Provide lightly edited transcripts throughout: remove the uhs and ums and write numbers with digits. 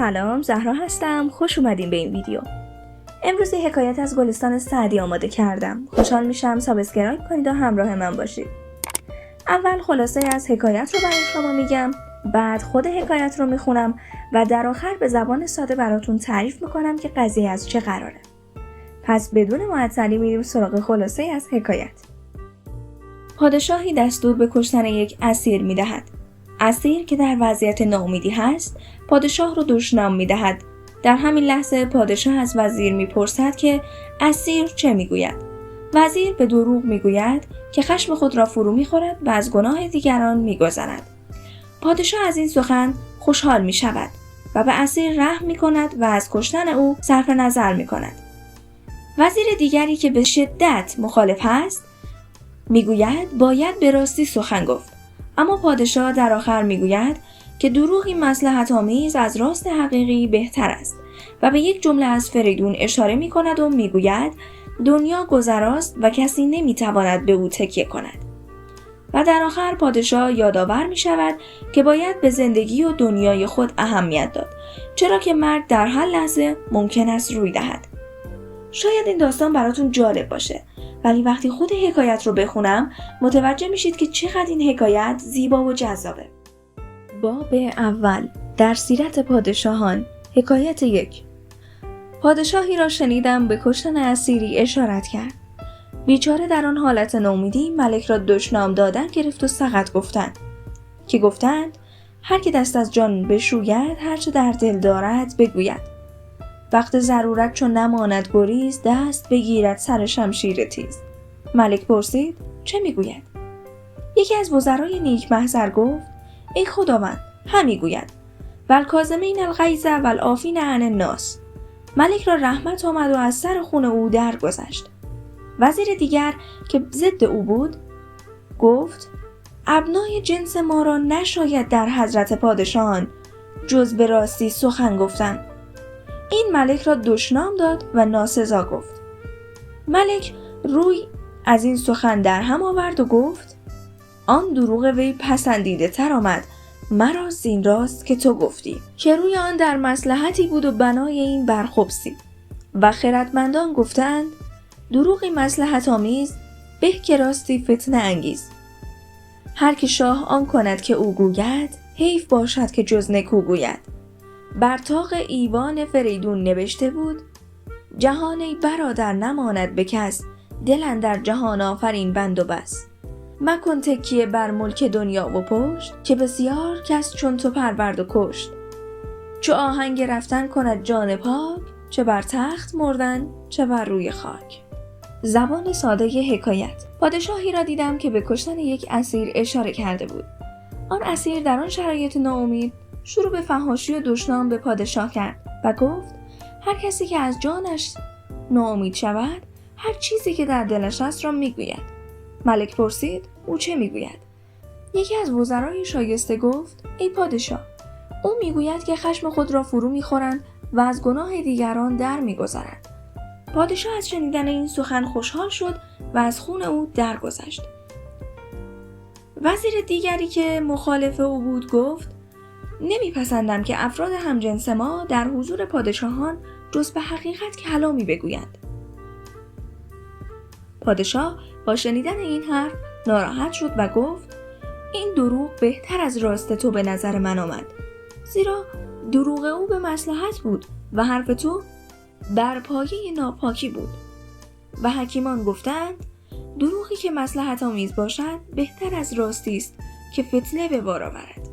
سلام، زهرا هستم. خوش اومدین به این ویدیو. امروز یه حکایت از گلستان سعدی آماده کردم. خوشحال میشم سابسکرایب کنید و همراه من باشید. اول خلاصه از حکایت رو برای شما میگم، بعد خود حکایت رو میخونم و در آخر به زبان ساده براتون تعریف میکنم که قضیه از چه قراره. پس بدون معطلی میریم سراغ خلاصه از حکایت. پادشاهی دستور به کشتن یک اسیر میدهد. اسیر که در وضعیت ناامیدی هست، پادشاه رو دشنام میدهد. در همین لحظه پادشاه از وزیر میپرسد که اسیر چه میگوید. وزیر به دروغ میگوید که خشم خود را فرو میخورد و از گناه دیگران میگذرد. پادشاه از این سخن خوشحال میشود و به اسیر رحم میکند و از کشتن او صرف نظر میکند. وزیر دیگری که به شدت مخالف هست میگوید باید به راستی سخن گفت، اما پادشاه در آخر میگوید که دروغی مصلحت آمیز از راست حقیقی بهتر است و به یک جمله از فریدون اشاره میکند و میگوید دنیا گذراست و کسی نمیتواند به او تکیه کند. و در آخر پادشاه یادآور میشود که باید به زندگی و دنیای خود اهمیت داد، چرا که مرگ در هر لحظه ممکن است روی دهد. شاید این داستان براتون جالب باشه، ولی وقتی خود حکایت رو بخونم متوجه میشید که چقدر این حکایت زیبا و جذابه. باب اول، در سیرت پادشاهان. حکایت 1. پادشاهی را شنیدم به کشتن اسیری اشارت کرد. بیچاره در آن حالت ناامیدی ملک را دشنام دادن گرفت و سقط گفتند هر که دست از جان بشوید هرچه در دل دارد بگوید. وقت ضرورت چون نماند گریز دست بگیرد سر شمشیر تیز. ملک پرسید چه میگوید؟ یکی از وزرای نیک محضر گفت ای خداوند همی گوید والکاظمین الغیظ والعافین عن الناس. ملک را رحمت آمد و از سر خون او درگذشت. وزیر دیگر که ضد او بود گفت ابنای جنس ما را نشاید در حضرت پادشاهان جز به راستی سخن گفتن. این ملک را دشنام داد و ناسزا گفت. ملک روی از این سخن در هم آورد و گفت آن دروغ وی پسندیده تر آمد مرا زین راست که تو گفتی، که روی آن در مصلحتی بود و بنای این برخبسی. و خردمندان گفتند دروغی مصلحت آمیز به که راستی فتنه انگیز. هر که شاه آن کند که او گوید حیف باشد که جز نکو گوید. بر طاق ایوان فریدون نوشته بود جهان ای برادر نماند به کس دل اندر جهان آفرین بند و بس. مکن تکیه بر ملک دنیا و پشت که بسیار کس چون تو پرورد و کشت. چو آهنگ رفتن کند جان پاک چه بر تخت مردن چه بر روی خاک. زبان ساده حکایت. پادشاهی را دیدم که به کشتن یک اسیر اشاره کرده بود. آن اسیر در آن شرایط ناامید شروع به فحاشی و دشنام به پادشاه کرد و گفت هر کسی که از جانش ناامید شود هر چیزی که در دلش است را میگوید. ملک پرسید او چه میگوید؟ یکی از وزرای شایسته گفت ای پادشاه او میگوید که خشم خود را فرو میخورند و از گناه دیگران در میگذرند. پادشاه از شنیدن این سخن خوشحال شد و از خون او درگذشت. وزیر دیگری که مخالف او بود گفت نمیپسندم که افراد همجنس ما در حضور پادشاهان جز به حقیقت کلامی بگویند. پادشاه با شنیدن این حرف ناراحت شد و گفت این دروغ بهتر از راست تو به نظر من آمد، زیرا دروغ او به مصلحت بود و حرف تو بر پایه ناپاکی بود. و حکیمان گفتند دروغی که مصلحت آمیز باشد بهتر از راستی است که فتنه به بار آورد.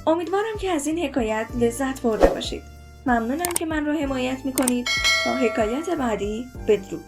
امیدوارم که از این حکایت لذت برده باشید. ممنونم که من رو حمایت میکنید. تا حکایت بعدی، بدرود.